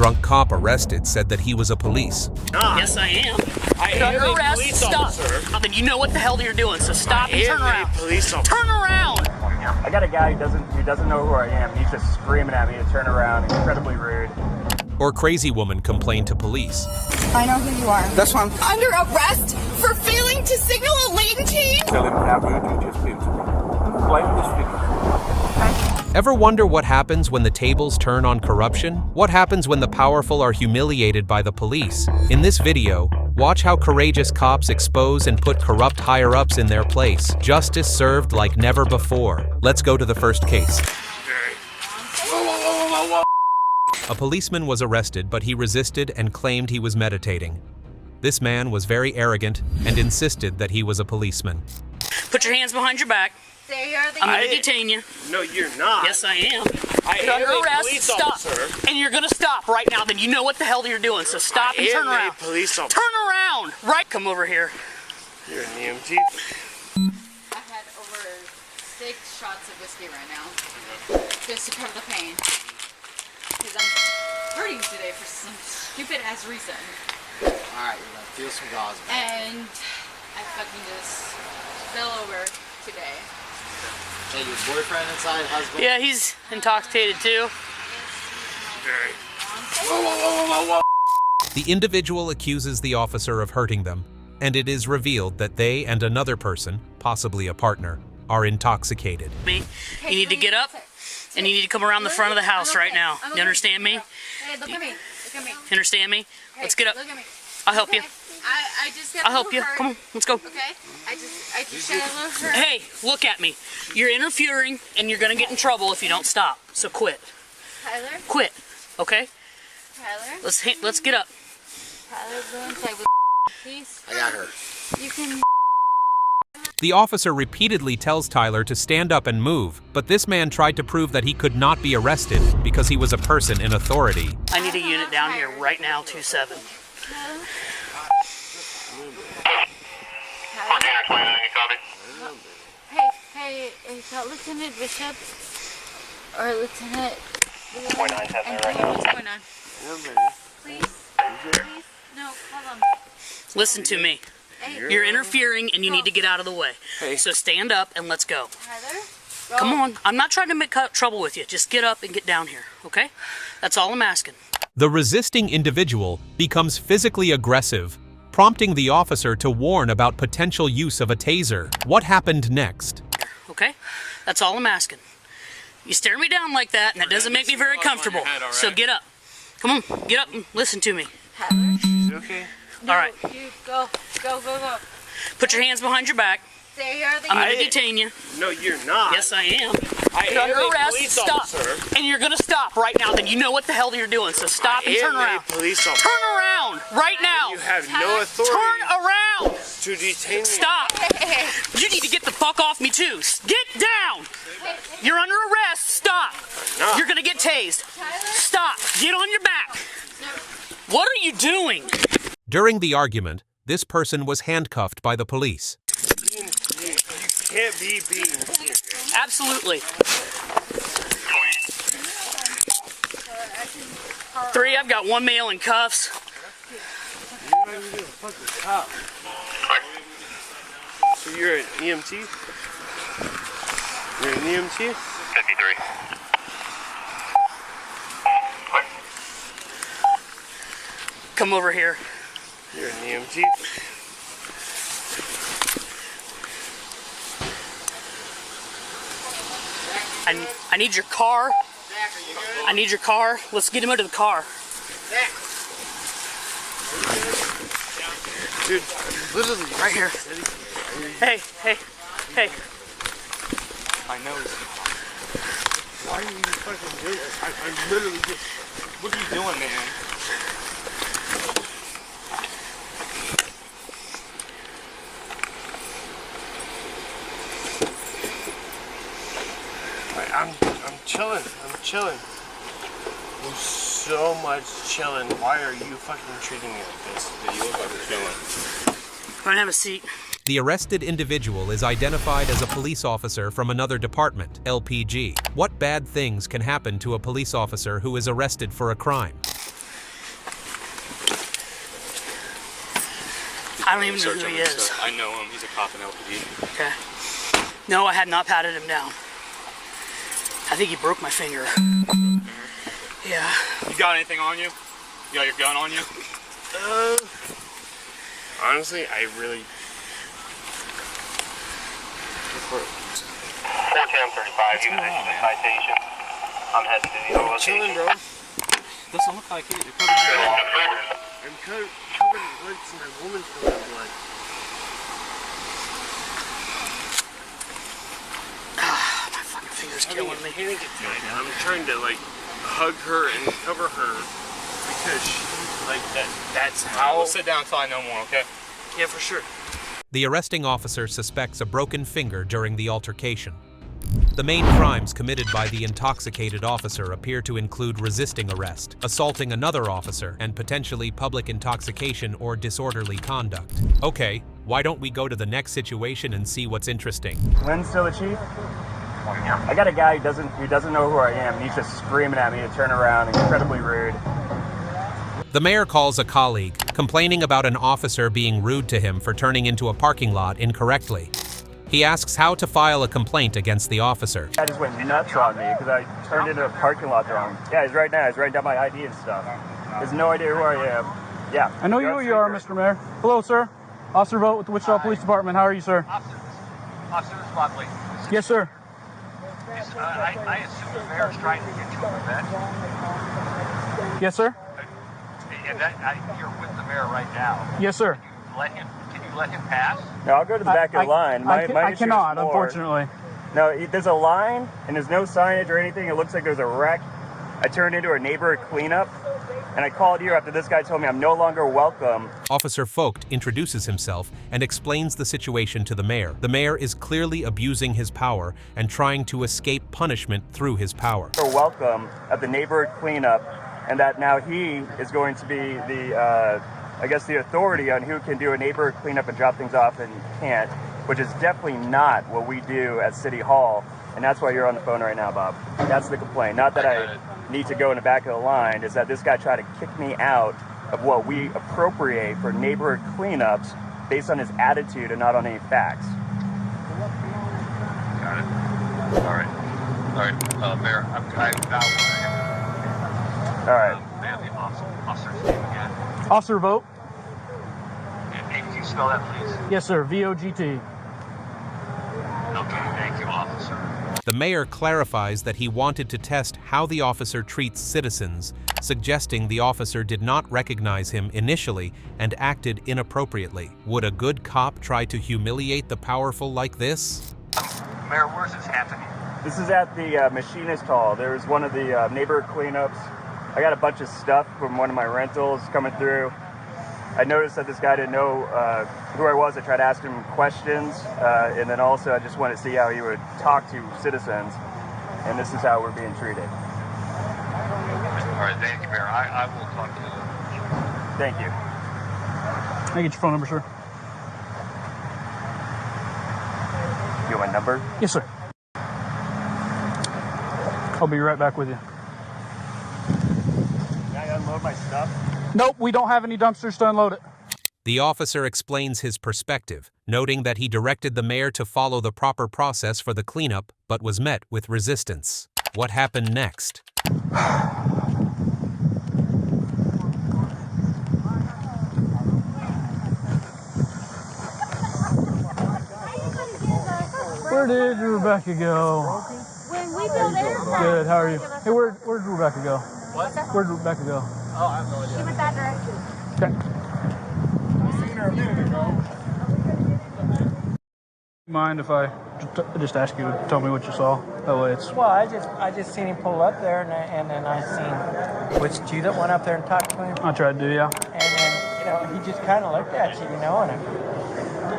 drunk cop arrested said that he was a police. Yes, I am. You're under arrest. Stop. Then you know what the hell you're doing, so stop and turn around. Turn around! I got a guy who doesn't know who I am. He's just screaming at me to turn around, incredibly rude. Or crazy woman complained to police. I know who you are. That's why I'm Under arrest for failing to signal a lane change? telling him how rude you just been to me. Blame this video. Ever wonder what happens when the tables turn on corruption? What happens when the powerful are humiliated by the police? In this video, watch how courageous cops expose and put corrupt higher-ups in their place. Justice served like never before. Let's go to the first case. A policeman was arrested, but he resisted and claimed he was meditating. This man was very arrogant and insisted that he was a policeman. Put your hands behind your back. I'm going to detain you. No, you're not. Yes, I am. am You're under a arrest. police Stop. officer. And you're going to stop right now. Then you know what the hell you're doing, so stop and turn around. Police officer. Turn around. Right. Come over here. You're an EMT. I've had over 6 shots of whiskey right now, just to cover the pain. Because I'm hurting today for some stupid ass reason. Alright, you're gonna feel some gauze. And I fucking just fell over today. Hey, your boyfriend inside, husband? Yeah, he's intoxicated too. The individual accuses the officer of hurting them, and it is revealed that they and another person, possibly a partner, are intoxicated. You need to get up and you need to come around the front of the house right now. You understand me? Hey, look at me. Look at me. You understand me? Let's get up. Look at me. I'll help you. I just got I'll help you. Come on, let's go. Okay? I just got a little hurt. Hey, look at me. You're interfering and you're gonna get in trouble if you don't stop. So quit. Tyler? Quit. Okay? Tyler? Let's get up. Tyler, go inside with please. I got her. You can. The officer repeatedly tells Tyler to stand up and move, but this man tried to prove that he could not be arrested because he was a person in authority. I need a unit down here right now, 2-7. Hey, Lieutenant Bishop or Lieutenant. What's going on? Please, no, hold on. Listen to me. Hey, You're interfering and you need to get out of the way. So stand up and let's go. Tyler, Come on. I'm not trying to make trouble with you. Just get up and get down here, okay? That's all I'm asking. The resisting individual becomes physically aggressive, prompting the officer to warn about potential use of a taser. What happened next? Okay? That's all I'm asking. You stare me down like that, and that doesn't make me very comfortable. So get up. Come on, get up and listen to me. Tyler. Okay. No, All right. You go. Put your hands behind your back. There you are. I'm going to detain you. No, you're not. Yes, I am. I You're am under a arrest. police Stop. officer. And you're going to stop right now. Then you know what the hell you're doing. So stop and turn I am around. a police officer. Turn around right now. You have no authority Turn around. to detain me. Stop. You need to get the fuck off me too. Get down. You're under arrest. Stop. not. You're going to get tased. Stop. Get on your back. What are you doing? During the argument, this person was handcuffed by the police. You can't be being here. Absolutely. 3, I've got 1 male in cuffs. You're not even a fucking cop. So you're an EMT? You're an EMT? 53. Come over here. You're an EMT? I need your car. I need your car. Let's get him out of the car. Dude, literally Right here. Hey. I know. Why are you fucking doing this? I'm literally just... What are you doing, man? I'm chilling. I'm so much chilling. Why are you fucking treating me like this? Yeah, you look like you're chilling. Go and have a seat. The arrested individual is identified as a police officer from another department, LPG. What bad things can happen to a police officer who is arrested for a crime? I don't even know who he is. I know him. He's a cop in LPD. Okay. No, I had not patted him down. I think he broke my finger. Yeah. You got anything on you? You got your gun on you? Honestly, I really... 41035, you issued a citation. I'm heading to the I'm chilling, bro. Doesn't look like it. You're covered in blood. I'm covered in blood because my woman's covered in blood. My fucking finger's killing me. Panic attack. I'm trying to like hug her and cover her because she, like that's how. We'll sit down until I know more, okay? Yeah, for sure. The arresting officer suspects a broken finger during the altercation. The main crimes committed by the intoxicated officer appear to include resisting arrest, assaulting another officer, and potentially public intoxication or disorderly conduct. Okay, why don't we go to the next situation and see what's interesting? Lynn's still the chief? I got a guy who doesn't know who I am. He's just screaming at me to turn around, incredibly rude. The mayor calls a colleague, complaining about an officer being rude to him for turning into a parking lot incorrectly. He asks how to file a complaint against the officer. I just went nuts on me because I turned into a parking lot wrong. Yeah, he's right now. He's writing down my ID and stuff. He has no idea who I am. Yeah. I know who you are, Mr. Mayor. Hello, sir. Officer Vogt with the Wichita Police Department. How are you, sir? Officer Spotley. Yes, sir. I assume the mayor's trying to get you an event. Yes, sir. And you're with the mayor right now. Yes, sir. Can you let him pass? No, I'll go to the back of the line. My I issue cannot, is more, unfortunately. No, there's a line, and there's no signage or anything. It looks like there's a wreck. I turned into a neighborhood cleanup, and I called you after this guy told me I'm no longer welcome. Officer Vogt introduces himself and explains the situation to the mayor. The mayor is clearly abusing his power and trying to escape punishment through his power. You're welcome at the neighborhood cleanup, and that now he is going to be the, I guess, the authority on who can do a neighborhood cleanup and drop things off and can't, which is definitely not what we do at City Hall, and that's why you're on the phone right now, Bob. That's the complaint. Not that I need to go in the back of the line, is that this guy tried to kick me out of what we appropriate for neighborhood cleanups based on his attitude and not on any facts. Got it. All right. Mayor, I've got one. All right. May I have the officer's name again? Officer Vogt. And can you spell that, please? Yes, sir. V-O-G-T. Okay, thank you, officer. The mayor clarifies that he wanted to test how the officer treats citizens, suggesting the officer did not recognize him initially and acted inappropriately. Would a good cop try to humiliate the powerful like this? Mayor, where's this happening? This is at the Machinist Hall. There's one of the neighborhood cleanups. I got a bunch of stuff from one of my rentals coming through. I noticed that this guy didn't know who I was. I tried to ask him questions, and then also I just wanted to see how he would talk to citizens, and this is how we're being treated. All right, thank you, Mayor. I will talk to you. Thank you. Can I get your phone number, sir? You want my number? Yes, sir. I'll be right back with you. Can I unload my stuff? Nope, we don't have any dumpsters to unload it. The officer explains his perspective, noting that he directed the mayor to follow the proper process for the cleanup, but was met with resistance. What happened next? Where did Rebecca go? When we built there. Good, how are you? Hey, where'd Rebecca go? What? Where'd Rebecca go? Oh, I have no idea. She went that direction. Okay. I seen her a minute ago. Mind if I just ask you to tell me what you saw? That way it's... Well, I just seen him pull up there, and then I seen, was it you that went up there and talked to him? I tried to, yeah. And then, he just kind of looked at you, and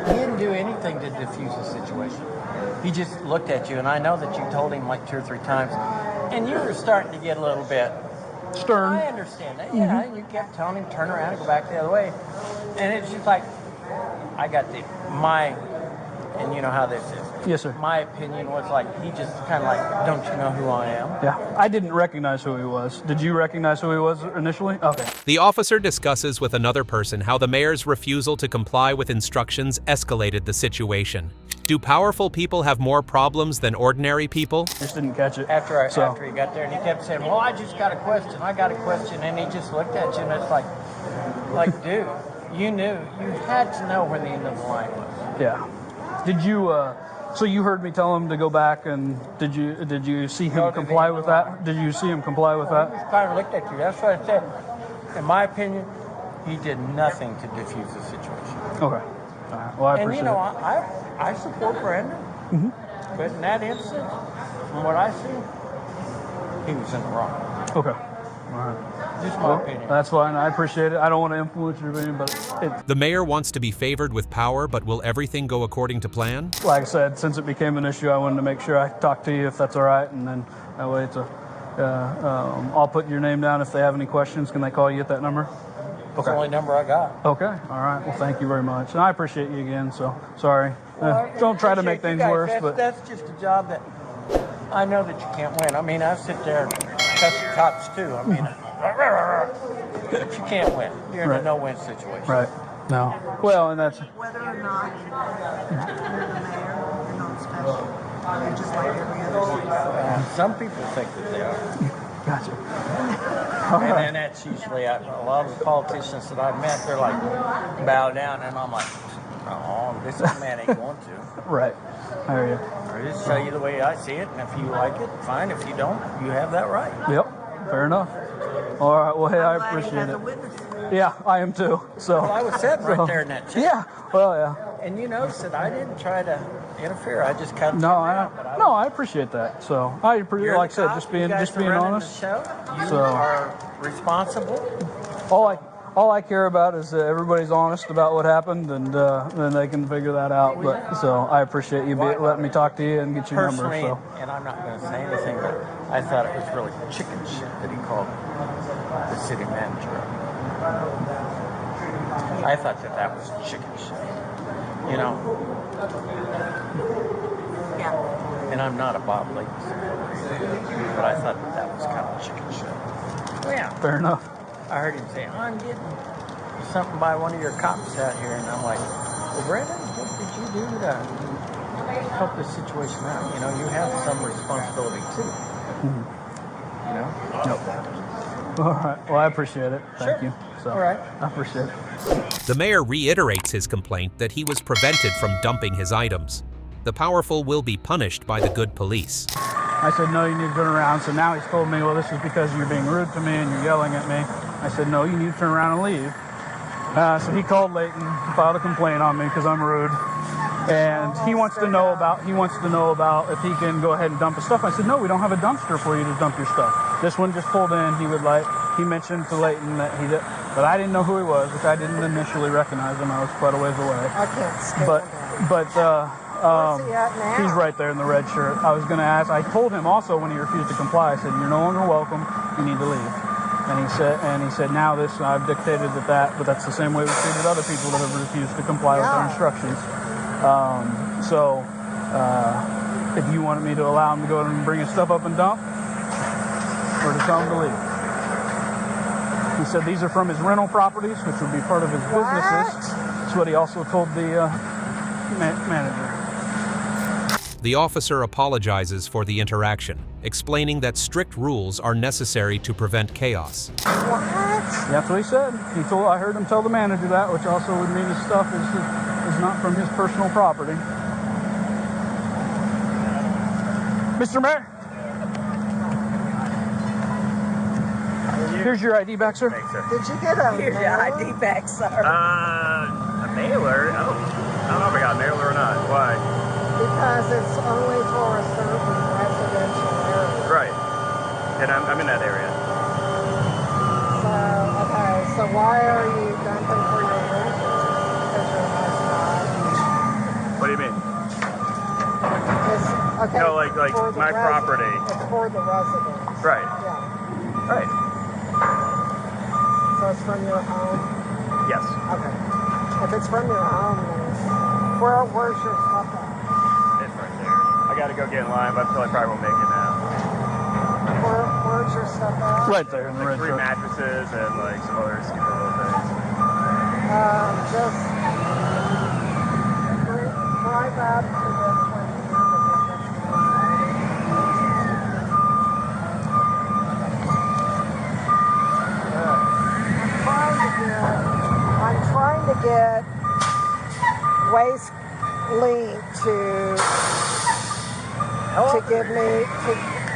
he didn't do anything to diffuse the situation. He just looked at you, and I know that you told him like 2 or 3 times, and you were starting to get a little bit stern. I understand that, yeah. And you kept telling him turn around and go back the other way, and it's just like I got my and you know how this is. Yes, sir. My opinion was like, he just kind of like, don't you know who I am? Yeah, I didn't recognize who he was. Did you recognize who he was initially? Okay. The officer discusses with another person how the mayor's refusal to comply with instructions escalated the situation. Do powerful people have more problems than ordinary people? Just didn't catch it. After he got there, and he kept saying, well, I just got a question, and he just looked at you, and it's like, dude, you knew, you had to know where the end of the line was. Yeah. Did you, so you heard me tell him to go back, and did you see him comply with that? Did you see him comply with that? He just kind of looked at you. That's what I said. In my opinion, he did nothing to diffuse the situation. Okay. All right. Well, I appreciate and, you know, it. I support Brandon, but in that instance, from what I see, he was in the wrong. Okay. All right. Just my opinion. That's fine. I appreciate it. I don't want to influence your opinion, but The mayor wants to be favored with power, but will everything go according to plan? like I said, since it became an issue, I wanted to make sure I talk to you if that's all right, and then that way it's I'll put your name down if they have any questions. Can they call you at that number? That's the only number I got. Okay. All right. Well, thank you very much. And I appreciate you again, so sorry. Well, Don't try to make things worse, but that's just a job that I know that you can't win. I mean, I sit there and cuss the cops too. I mean, but you can't win. You're in a no-win situation. Right. No. Well, and that's Whether or not you're the mayor, you're not special. You're just like every other citizen. Some people think that they are. Gotcha. And that's usually a lot of the politicians that I've met. They're like bow down, and I'm like, oh, this man ain't going to. Right. I hear you. I just tell you the way I see it, and if you like it, fine. If you don't, you have that right. Yep. Fair enough. All right. Well, hey, I appreciate it. Yeah, I am too. So. Well, I was sitting right there in that chair. Yeah. Well, yeah. And you notice that I didn't try to interfere. I just kind of I appreciate that. So I appreciate, like I said, just being honest. You are responsible. All I care about is that everybody's honest about what happened, and then they can figure that out. But so I appreciate you letting me talk to you and get your number. So. And I'm not going to say anything, but I thought it was really chicken shit that he called the city manager. I thought that was chicken shit. You know. Yeah. And I'm not a Bob Lake supporter, but I thought that was kind of chicken shit. Well, yeah. Fair enough. I heard him say, I'm getting something by one of your cops out here. And I'm like, well, Brandon, what did you do to help this situation out? You know, you have some responsibility too. You know? Nope. All right. Well, I appreciate it. Thank you. So, all right. I appreciate it. The mayor reiterates his complaint that he was prevented from dumping his items. The powerful will be punished by the good police. I said, no, you need to turn around. So now he's told me, well, this is because you're being rude to me and you're yelling at me. I said, no, you need to turn around and leave. So he called Leighton, filed a complaint on me because I'm rude. And he wants to know about if he can go ahead and dump his stuff. I said, no, we don't have a dumpster for you to dump your stuff. This one just pulled in. He mentioned to Leighton that I didn't know who he was, which I didn't initially recognize him. I was quite a ways away. I can't stand But Where's he at now? he's right there in the red shirt. I was going to ask. I told him also when he refused to comply. I said, "You're no longer welcome. You need to leave." And he said, "Now this I've dictated that, but that's the same way we treated other people that have refused to comply with our instructions." If you wanted me to allow him to go and bring his stuff up and dump, or to tell him to leave. He said these are from his rental properties, which would be part of his businesses. That's what he also told the manager. The officer apologizes for the interaction, explaining that strict rules are necessary to prevent chaos. What? That's what he said. I heard him tell the manager that, which also would mean his stuff is not from his personal property. Mr. Mayor? Here's your ID back, sir. Did you get a Here's your ID back, sir. A mailer? I don't know if I got a mailer or not. Why? Because it's only for a certain residential area. Right. And I'm in that area. So why are you dumping for your renters? Because you're not. What do you mean? Okay. No, like my property. It's for the residents. Right. Yeah. Right. So it's from your home? Yes. Okay. If it's from your home, then where's your stuff at? I gotta go get in line, but I feel I probably won't make it now. Where's your stuff at? Right there in the Like red 3 truck. mattresses and like some other stupid little things. Just drive out to the 20. I'm trying to get Waste Link to give me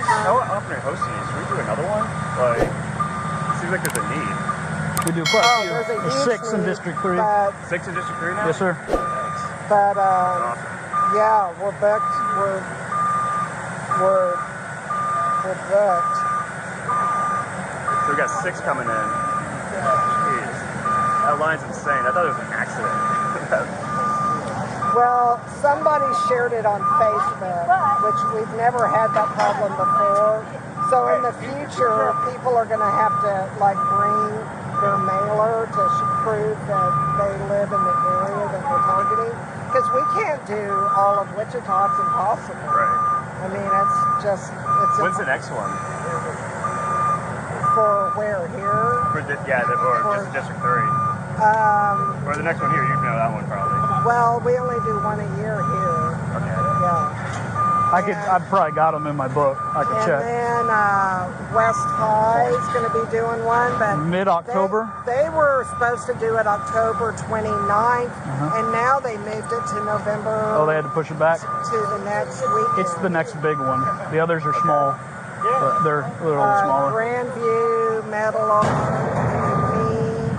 How often are hosting these? Should we do another one? Like, it seems like there's a need. We do quite a few. there's a There's huge 6 in need, District 3. but 6 in District 3 now? Yes, sir. But Awesome. yeah, we're booked. We're booked. So we got 6 coming in. Jeez. That line's insane. I thought it was an accident. Well, somebody shared it on Facebook, which we've never had that problem before. So in the future, people are going to have to like bring their mailer to prove that they live in the area that we're targeting. Because we can't do all of Wichita. It's impossible. Right. I mean, it's just, When's the next one? For where? Here? Or just District 3? Or the next one here, you know that one probably. Well, we only do one a year here. Okay. Yeah. I probably got them in my book. I could check. And then West High is going to be doing one, but mid-October. They were supposed to do it October 29th, and now they moved it to November. Oh, they had to push it back? To the next week. It's the next big one. The others are small, but they're a little smaller. Grandview, Metal, Mead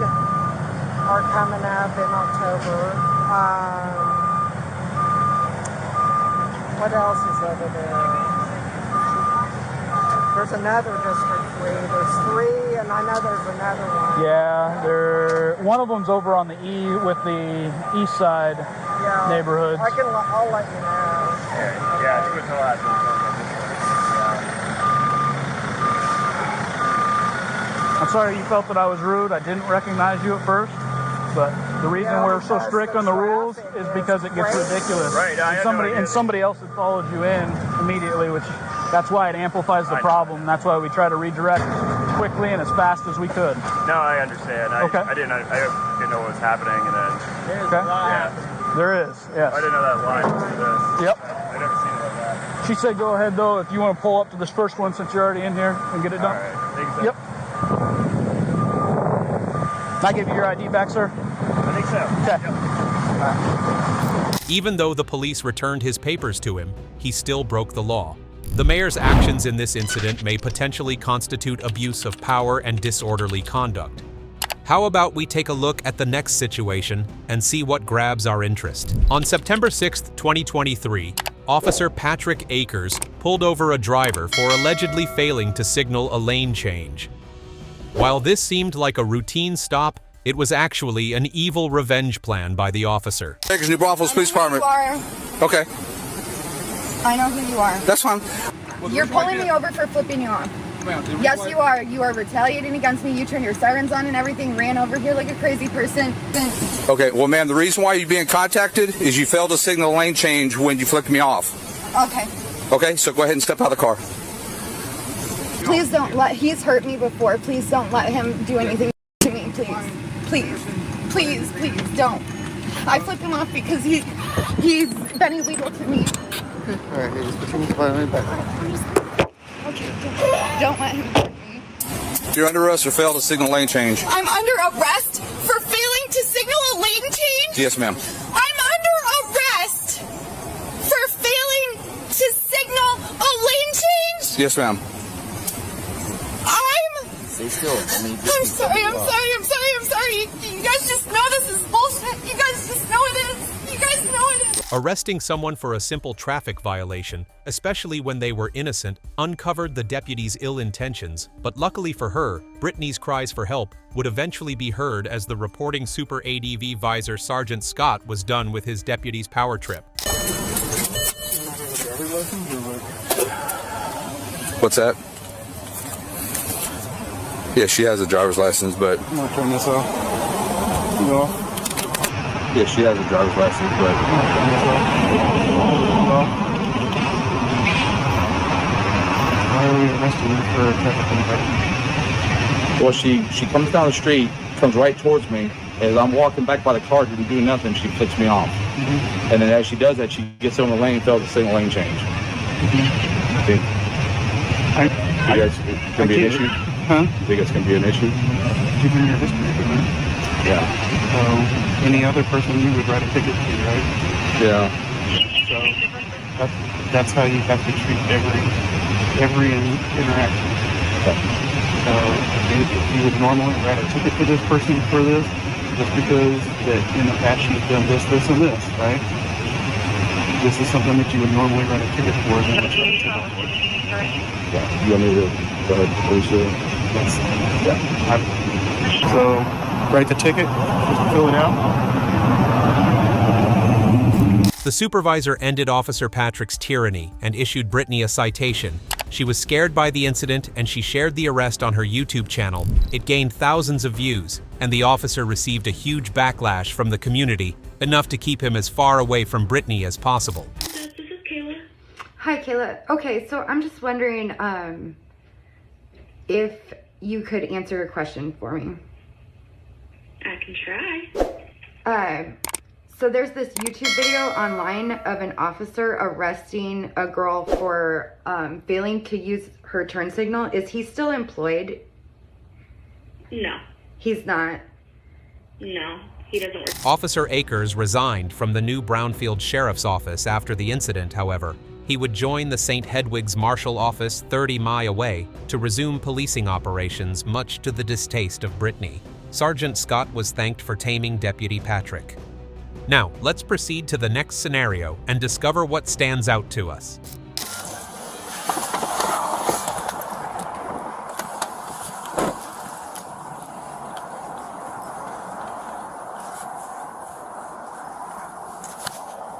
are coming up in October. What else is over there? There's another District 3. There's 3, and I know there's another one. Yeah, one of them's over on the with the east side neighborhoods. I'll let you know. Yeah, I think it's all that. I'm sorry you felt that I was rude. I didn't recognize you at first. But the reason we're so strict on the rules is because it gets ridiculous. Right, and somebody else had followed you in immediately, which that's why it amplifies the problem. That's why we try to redirect quickly and as fast as we could. No, I understand. I didn't know what was happening, and then there is. Yes. I didn't know that line was this. Yep. I never seen it like that. She said, "Go ahead though, if you want to pull up to this first one since you're already in here and get it done." All right. Thank you, sir. Yep. Can I give you your ID back, sir? I think so. Okay. Yep. Even though the police returned his papers to him, he still broke the law. The mayor's actions in this incident may potentially constitute abuse of power and disorderly conduct. How about we take a look at the next situation and see what grabs our interest? On September 6, 2023, Officer Patrick Akers pulled over a driver for allegedly failing to signal a lane change. While this seemed like a routine stop, it was actually an evil revenge plan by the officer. Akers, New Braunfels Police Department. Okay. I know who you are. That's fine. You're pulling me over for flipping you off. Yes, you are. You are retaliating against me. You turned your sirens on and everything, ran over here like a crazy person. Okay, well, ma'am, the reason why you're being contacted is you failed to signal a lane change when you flicked me off. Okay. Okay, so go ahead and step out of the car. Please don't let, he's hurt me before. Please don't let him do anything to me, please. Please. Please, please, don't. I flipped him off because he's been illegal to me. Alright, just put your back. Okay, don't let him hurt me. You're under arrest for failed to signal lane change. I'm under arrest for failing to signal a lane change? Yes, ma'am. I'm under arrest for failing to signal a lane change? Yes, ma'am. Stay still. I'm sorry. You guys just know this is bullshit. You guys just know it is. You guys know it is. Arresting someone for a simple traffic violation, especially when they were innocent, uncovered the deputy's ill intentions, but luckily for her, Brittany's cries for help would eventually be heard as the reporting Super ADV Visor Sergeant Scott was done with his deputy's power trip. What's that? Yeah, she has a driver's license, but... I'm gonna turn this off. No. Yeah, she has a driver's license, but... Why are we arresting her for traffic infraction? Well, she comes down the street, comes right towards me. As I'm walking back by the car, didn't do nothing, she flicks me off. Mm-hmm. And then as she does that, she gets on the lane, fails the signal lane change. Mm-hmm. Think it's going to be an issue? Huh? You think it's going to be an issue? Given your history, right? Yeah. So any other person you would write a ticket to, right? Yeah. So that's how you have to treat every interaction. So if you would normally write a ticket to this person for this, just because that in the past you've done this, this, and this, right? This is something that you would normally write a ticket for, then let's write a ticket for. Yeah. You want me to go ahead, please? Yes. Yeah. So write the ticket, just fill it out. The supervisor ended Officer Patrick's tyranny and issued Brittany a citation. She was scared by the incident and she shared the arrest on her YouTube channel. It gained thousands of views, and the officer received a huge backlash from the community, enough to keep him as far away from Brittany as possible. This is Kayla. Hi, Kayla. Okay, so I'm just wondering if you could answer a question for me. I can try. So there's this YouTube video online of an officer arresting a girl for failing to use her turn signal. Is he still employed? No. He's not? No, he doesn't work. Officer Akers resigned from the new Brownfield Sheriff's Office after the incident, however. He would join the St. Hedwig's Marshal Office 30 miles away to resume policing operations, much to the distaste of Brittany. Sergeant Scott was thanked for taming Deputy Patrick. Now, let's proceed to the next scenario and discover what stands out to us.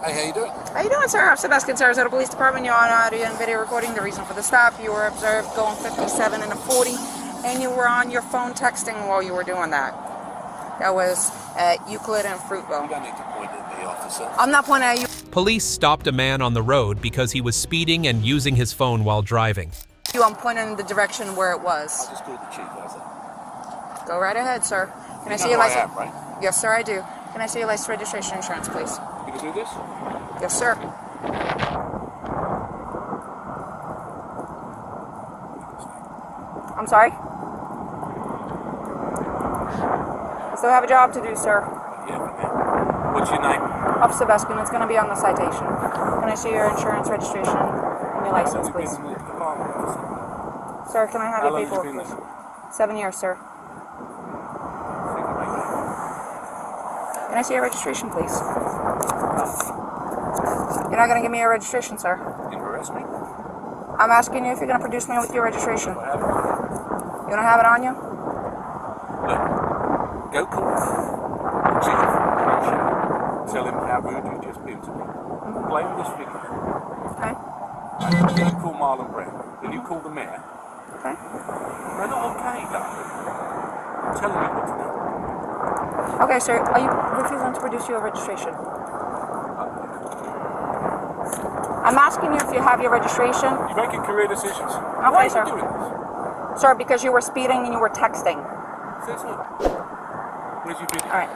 Hey, how you doing? How you doing, sir? I'm Sebastian, Sarasota Police Department. You're on audio and video recording. The reason for the stop, you were observed going 57 and a 40, and you were on your phone texting while you were doing that. That was at Euclid and Fruitville. You don't need to point at me, officer. I'm not pointing at you. Police stopped a man on the road because he was speeding and using his phone while driving. I'm pointing in the direction where it was. I just called the chief, that's it. Go right ahead, sir. Can I see know your who I license? am, right? Yes, sir, I do. Can I see your license, registration, insurance, please? You can do this? Yes, sir. I'm sorry? I still have a job to do, sir. Yeah, man. What's your name? Officer Baskin, it's going to be on the citation. Can I see your insurance, registration, and your license, please? Sir, can I have your paperwork, please? 7 years, sir. Can I see your registration, please? You're not going to give me your registration, sir. You arrest me? I'm asking you if you're going to produce me with your registration. You don't have it on you? Look, go call the chief. Tell him how rude you just been to me. Play with this video. Okay. Then you call Marlon Brown. Then you call the mayor. Okay. They're not okay, darling. I'm telling you what to do. Okay, sir. Are you refusing to produce your registration? I'm asking you if you have your registration. You're making career decisions. Okay, Why sir. are you doing this? Sir, because you were speeding and you were texting. Says who? Where's your video? All right.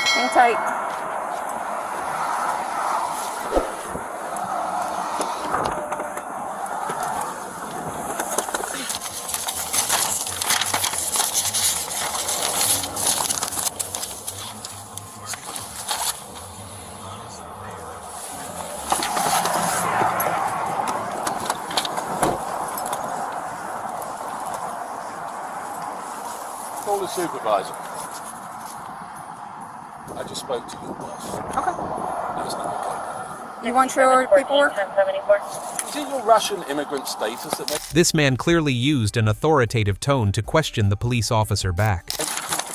Hang tight. Call the supervisor. I just spoke to your boss. Okay. That's not okay. You want your paperwork? Is it your Russian immigrant status that makes This man clearly used an authoritative tone to question the police officer back.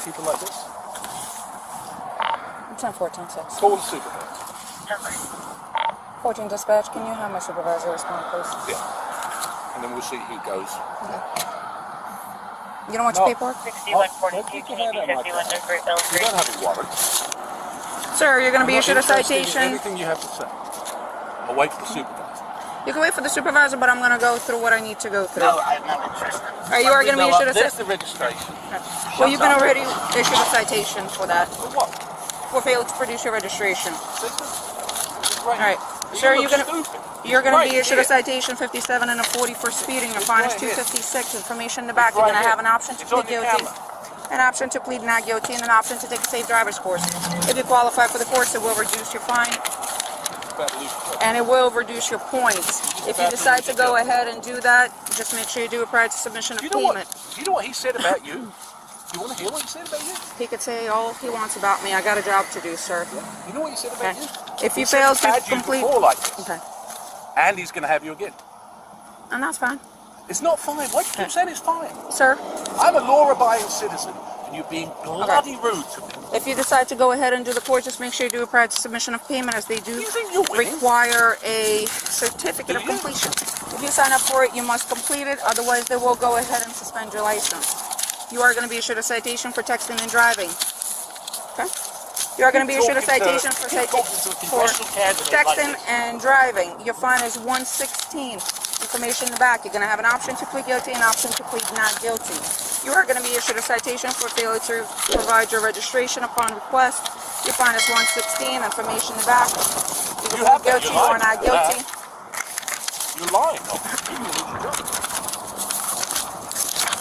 people like this? 10-14-6. Call the supervisor. 14 dispatch, can you have my supervisor respond, please? Yeah. And then we'll see who goes. Okay. You don't want your paperwork? 6142, can you be 51 Great Bell You don't have a warrant. Sir, you're going to be I'm not issued a interested in citation. Anything you have to say. I'll wait for the supervisor. You can wait for the supervisor, but I'm going to go through what I need to go through. No, I'm not interested. You are going to be issued a There's the registration. Well, you've been already issued a citation for that. For what? For failing to produce your registration. Right. Alright. Sir, you're going to be issued a citation 57 and a 40 for speeding. Your fine is $256. Information in the back. You're going to have an option to plead guilty, an option to plead not guilty, and an option to take a safe driver's course. If you qualify for the course, it will reduce your fine, and it will reduce your points. If you decide to go ahead and do that, just make sure you do it prior to submission of payment. You know what he said about you? You want to hear what he said about you? He could say all he wants about me. I got a job to do, sir. You know what he said about you? If you fail to complete... Like this. Okay. And he's going to have you again. And that's fine. It's not fine. Why do you keep saying it's fine? Sir? I'm a law-abiding citizen, and you're being bloody rude to me. If you decide to go ahead and do the course, just make sure you do it prior to submission of payment, as they do require a certificate of completion. If you sign up for it, you must complete it. Otherwise, they will go ahead and suspend your license. You are going to be issued a citation for texting and driving. Okay? You are going to be issued a citation for texting and driving. Your fine is $116. Information in the back. You're going to have an option to plead guilty and an option to plead not guilty. You are going to be issued a citation for failure to provide your registration upon request. Your fine is $116. Information in the back. You can plead guilty or not guilty. You're lying.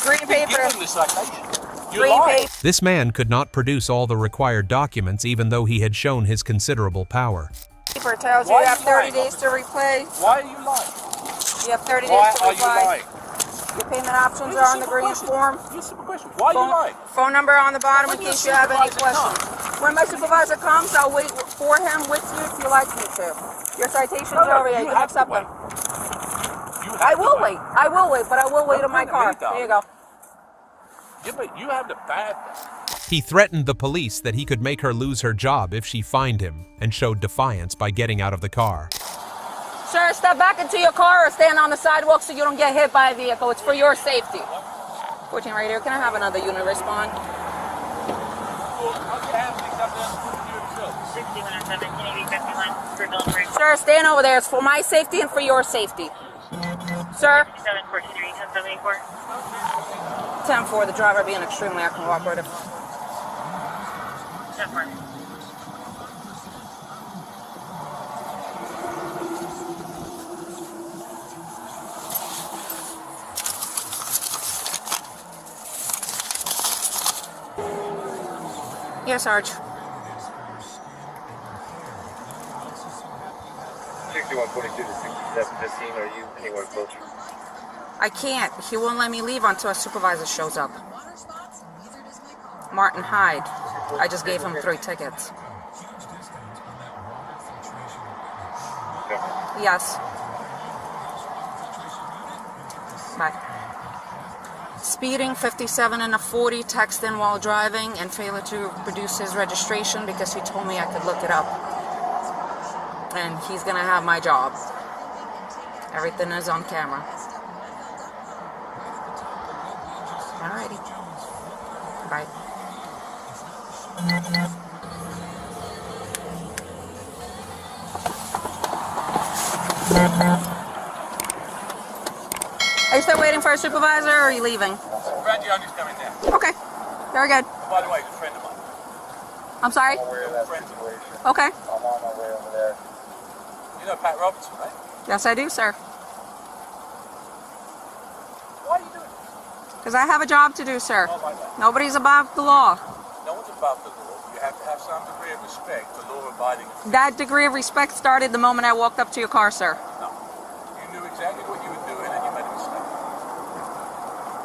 Green paper. This man could not produce all the required documents even though he had shown his considerable power. Paper tells you have 30 days to replay. Why are you lying? You have 30 days to reply. Why are you lying? Your payment options are on the green form. Why are you lying? Phone number on the bottom in case you have any questions. When my supervisor comes, I'll wait for him with you if you like me to. Your citations are over here. You can accept them. I will wait. I will wait, but I will wait in my car. There you go. Yeah, but you have the bad. He threatened the police that he could make her lose her job if she fined him, and showed defiance by getting out of the car. Sir, step back into your car or stand on the sidewalk so you don't get hit by a vehicle. It's for your safety. 14 right here. Can I have another unit respond? Sir, stand over there. It's for my safety and for your safety. Sir? 10-4, the driver being extremely uncooperative. 10-4. Yes, Sarge. 6142 to 6715, are you anywhere closer? I can't. He won't let me leave until a supervisor shows up. Martin Hyde. I just gave him 3 tickets. Okay. Yes. Bye. Speeding, 57 and a 40, texting while driving, and failure to produce his registration because he told me I could look it up. And he's gonna have my job. Everything is on camera. Alrighty. Bye. Are you still waiting for a supervisor, or are you leaving? Rangioni's coming down. Okay. Very good. By the way, he's a friend of mine. I'm sorry? Okay. I'm on my way over there. You know Pat Robertson, right? Yes, I do, sir. Why are you doing this? Because I have a job to do, sir. Nobody's above the law. No one's above the law. You have to have some degree of respect for law-abiding. That degree of respect started the moment I walked up to your car, sir. No. You knew exactly what you were doing and you made a mistake.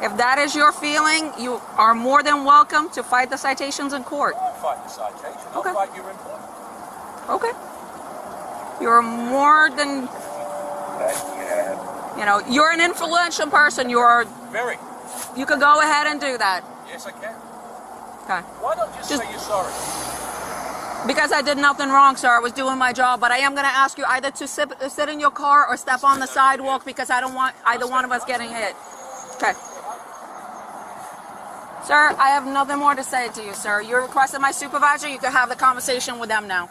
If that is your feeling, you are more than welcome to fight the citations in court. I won't fight the citation. I'll fight your employment. Okay. You're more than, you know, you're an influential person. You're very. You could go ahead and do that. Yes, I can. Okay. Why not just say you're sorry? Because I did nothing wrong, sir. I was doing my job, but I am going to ask you either to sit in your car or step on the sidewalk because I don't want either one of us getting hit. Okay. Sir, I have nothing more to say to you, sir. You requested my supervisor. You can have the conversation with them now.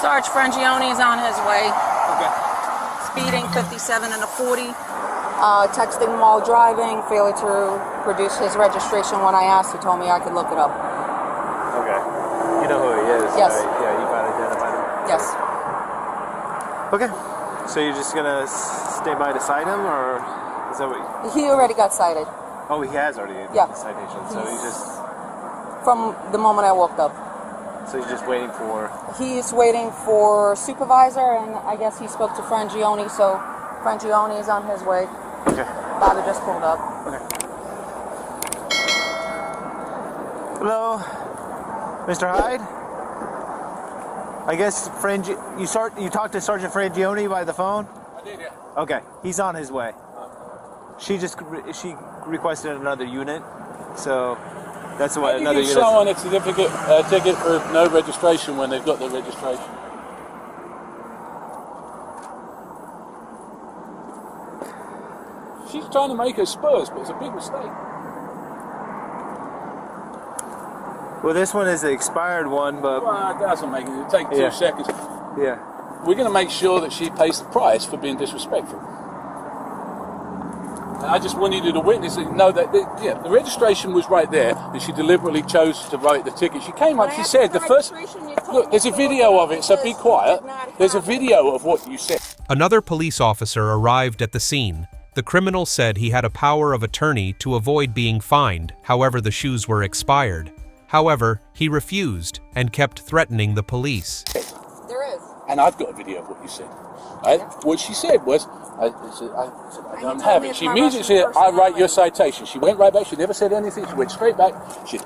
Sarge Frangione is on his way. Okay. Speeding 57 and a 40. Texting while driving. Failure to produce his registration when I asked. He told me I could look it up. Okay. You know who he is? Yes. Right? Yeah, you got identified him? Yes. Okay. So you're just gonna stay by to cite him, or is that what He already got cited. Oh, he has already Yeah. the citation. So he's just... From the moment I walked up. So he's just waiting for... He's waiting for supervisor, and I guess he spoke to Frangione, so Frangione is on his way. Okay. Bobby just pulled up. Okay. Hello, Mr. Hyde? I guess you talked to Sergeant Frangione by the phone? I did, yeah. Okay, he's on his way. She requested another unit, so that's why another give unit. someone a certificate, ticket for no registration when they've got their registration. She's trying to make her spurs, but it's a big mistake. Well, this one is the expired one, but... Well, it doesn't make it. It'll take 2 seconds. Yeah. We're going to make sure that she pays the price for being disrespectful. And I just wanted you to witness it, know that the registration was right there, and she deliberately chose to write the ticket. She came up, she said, the first... Look, there's a video of it, so be quiet. There's a video of what you said. Another police officer arrived at the scene. The criminal said he had a power of attorney to avoid being fined, however the shoes were expired. However, he refused and kept threatening the police. There is. And I've got a video of what you said. What she said was, I don't have it. She immediately said, I write your citation. She went right back. She never said anything. She went straight back.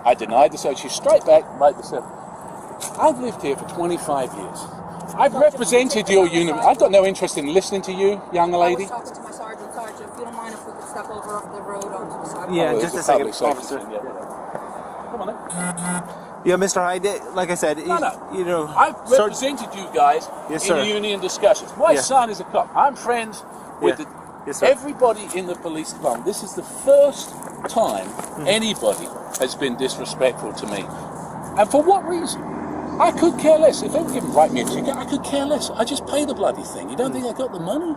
I denied the citation. She's straight back, right the seven. I've lived here for 25 years. I've represented your unit. I've got no interest in listening to you, young lady. I was talking to my sergeant. Sergeant, if you don't mind if we could step over the road onto the sidewalk. Yeah, just a second, officer. Come on then. Yeah, Mr. Hyde, like I said, you know... I've represented you guys Yes, in sir. union discussions. My son is a cop. I'm friends with Yes, sir. everybody in the police department. This is the first time anybody has been disrespectful to me. And for what reason? I could care less. If they were going to write me a ticket, I could care less. I just pay the bloody thing. You don't think I got the money?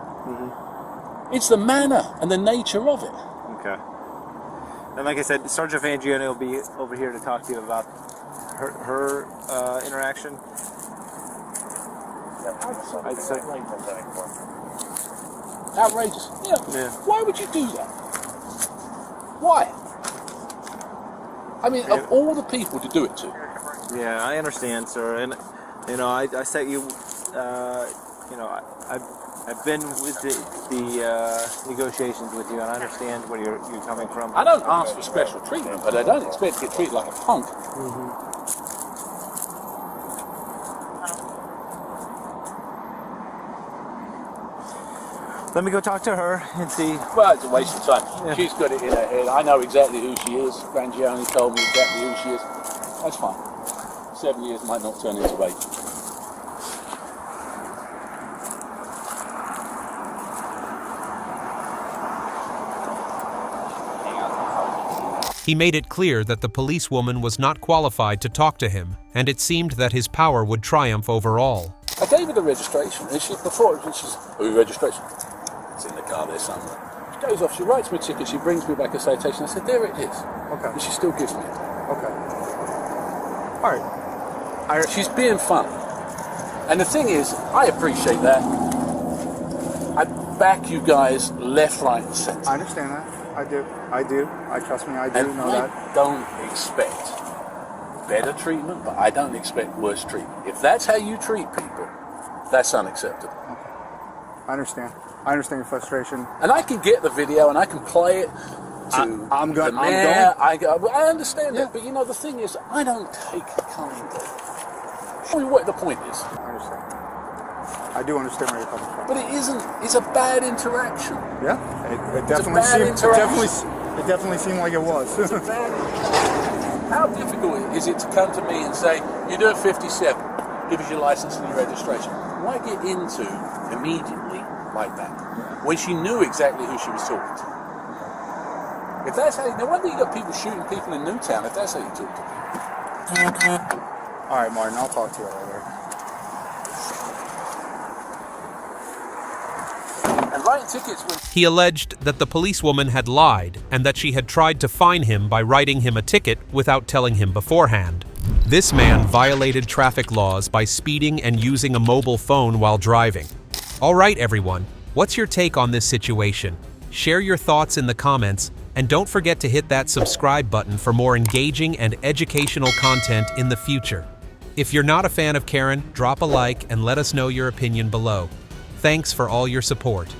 It's the manner and the nature of it. Okay. And like I said, Sergeant Frangione will be over here to talk to you about her interaction. I'd say outrageous. Yeah. Why would you do that? Why? I mean, of all the people to do it to. Yeah, I understand, sir. And you know, I set you. You know, I've been with the negotiations with you, and I understand where you're coming from. I don't ask for special treatment, but I don't expect to get treated like a punk. Let me go talk to her and see. Well, it's a waste of time. Yeah. She's got it in her head. I know exactly who she is. Frangione told me exactly who she is. That's fine. 7 years might not turn into 8. He made it clear that the policewoman was not qualified to talk to him, and it seemed that his power would triumph over all. I gave her the registration, and she's, who registration? It's in the car there somewhere. She goes off, she writes me a ticket, she brings me back a citation. I said, there it is. Okay. And she still gives me it. Okay. All right. She's being fun. And the thing is, I appreciate that. I back you guys left, right, and centre. I understand that. I do. Trust me, I do know that. I don't expect better treatment, but I don't expect worse treatment. If that's how you treat people, that's unacceptable. I understand. I understand your frustration. And I can get the video and I can play it to the mayor. I understand that, but you know, the thing is, I don't take kindly. Show me what the point is. I understand. I do understand where you're coming from. But it isn't. It's a bad interaction. Yeah, it definitely seemed like it was. How difficult is it to come to me and say, you're doing 57, give us your license and your registration? Why get into immediately like that when she knew exactly who she was talking to? If that's how, no wonder you got people shooting people in Newtown if that's how you talk to people. All right, Martin, I'll talk to you later. writing tickets when... He alleged that the policewoman had lied and that she had tried to fine him by writing him a ticket without telling him beforehand. This man violated traffic laws by speeding and using a mobile phone while driving. All right, everyone, what's your take on this situation? Share your thoughts in the comments, and don't forget to hit that subscribe button for more engaging and educational content in the future. If you're not a fan of Karen, drop a like and let us know your opinion below. Thanks for all your support.